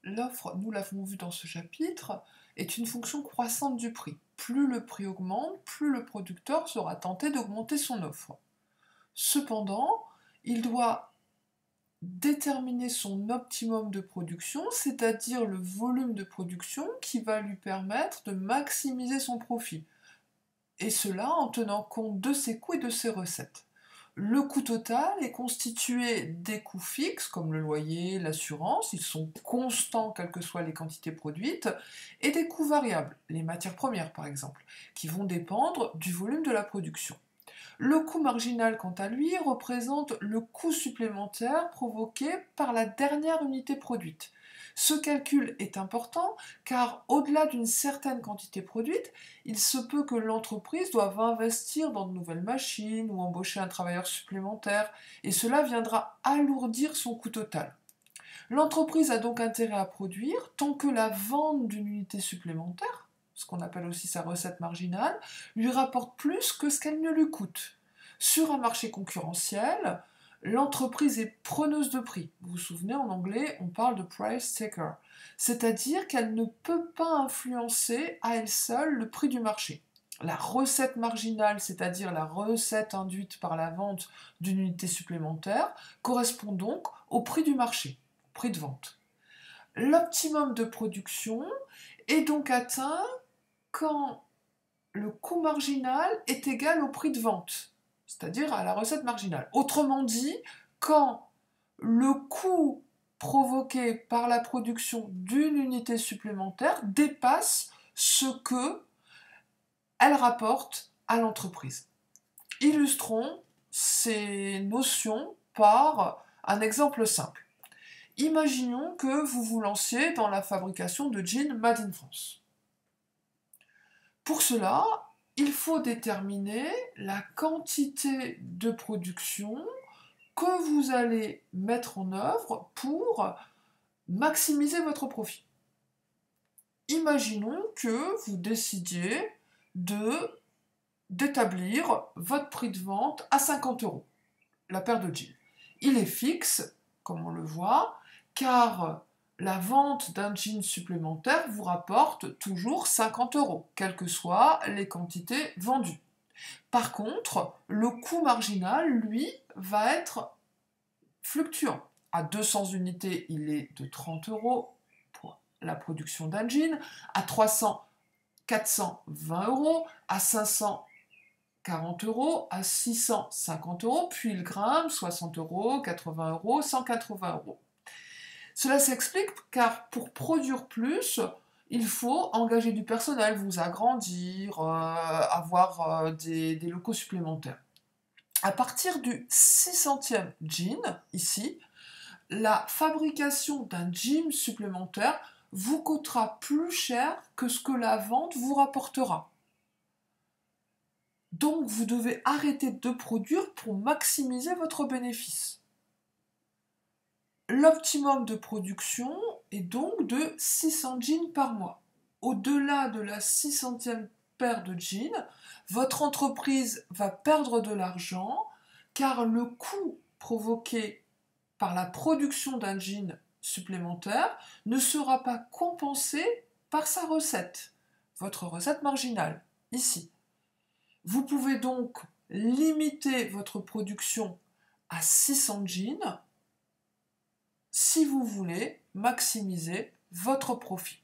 l'offre, nous l'avons vu dans ce chapitre, est une fonction croissante du prix. Plus le prix augmente, plus le producteur sera tenté d'augmenter son offre. Cependant, il doit déterminer son optimum de production, c'est-à-dire le volume de production qui va lui permettre de maximiser son profit. Et cela en tenant compte de ses coûts et de ses recettes. Le coût total est constitué des coûts fixes, comme le loyer, l'assurance, ils sont constants quelles que soient les quantités produites, et des coûts variables, les matières premières par exemple, qui vont dépendre du volume de la production. Le coût marginal, quant à lui, représente le coût supplémentaire provoqué par la dernière unité produite. Ce calcul est important car au-delà d'une certaine quantité produite, il se peut que l'entreprise doive investir dans de nouvelles machines ou embaucher un travailleur supplémentaire et cela viendra alourdir son coût total. L'entreprise a donc intérêt à produire tant que la vente d'une unité supplémentaire, ce qu'on appelle aussi sa recette marginale, lui rapporte plus que ce qu'elle ne lui coûte. Sur un marché concurrentiel, l'entreprise est preneuse de prix. Vous vous souvenez, en anglais, on parle de price taker, c'est-à-dire qu'elle ne peut pas influencer à elle seule le prix du marché. La recette marginale, c'est-à-dire la recette induite par la vente d'une unité supplémentaire, correspond donc au prix du marché, au prix de vente. L'optimum de production est donc atteint quand le coût marginal est égal au prix de vente, c'est-à-dire à la recette marginale. Autrement dit, quand le coût provoqué par la production d'une unité supplémentaire dépasse ce que elle rapporte à l'entreprise. Illustrons ces notions par un exemple simple. Imaginons que vous vous lanciez dans la fabrication de jeans Made in France. Pour cela, il faut déterminer la quantité de production que vous allez mettre en œuvre pour maximiser votre profit. Imaginons que vous décidiez d'établir votre prix de vente à 50 euros, la paire de jeans. Il est fixe, comme on le voit, car la vente d'un jean supplémentaire vous rapporte toujours 50 euros, quelles que soient les quantités vendues. Par contre, le coût marginal, lui, va être fluctuant. À 200 unités, il est de 30 euros pour la production d'un jean, à 300, 420 euros, à 500, 40 euros, à 650 euros, puis il grimpe 60 euros, 80 euros, 180 euros. Cela s'explique car pour produire plus, il faut engager du personnel, vous agrandir, avoir des locaux supplémentaires. À partir du 600e jean, ici, la fabrication d'un jean supplémentaire vous coûtera plus cher que ce que la vente vous rapportera. Donc vous devez arrêter de produire pour maximiser votre bénéfice. L'optimum de production est donc de 600 jeans par mois. Au-delà de la 600e paire de jeans, votre entreprise va perdre de l'argent car le coût provoqué par la production d'un jean supplémentaire ne sera pas compensé par sa recette, votre recette marginale, ici. Vous pouvez donc limiter votre production à 600 jeans si vous voulez maximiser votre profit.